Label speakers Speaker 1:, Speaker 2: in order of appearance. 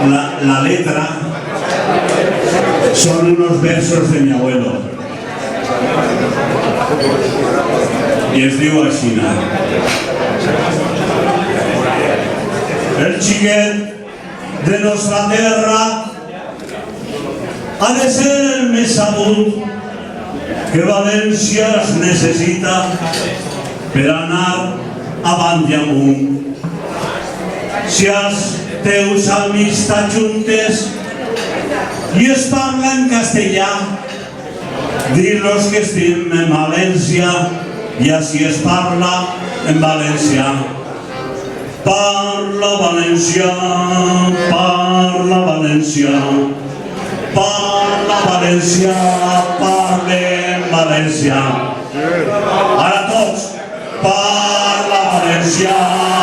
Speaker 1: La letra son unos versos de mi abuelo. Y es digo així. El xiquet de nostra terra ha de ser el més sabut que València es necessita per anar avant i amunt. Si els teus amics t'ajuntes i es parla en castellà, dir-los que estim en València i així es parla en valencià. Parla valencià, parla valencià, parla valencià, parlem valencià. Ara tots, parla valencià.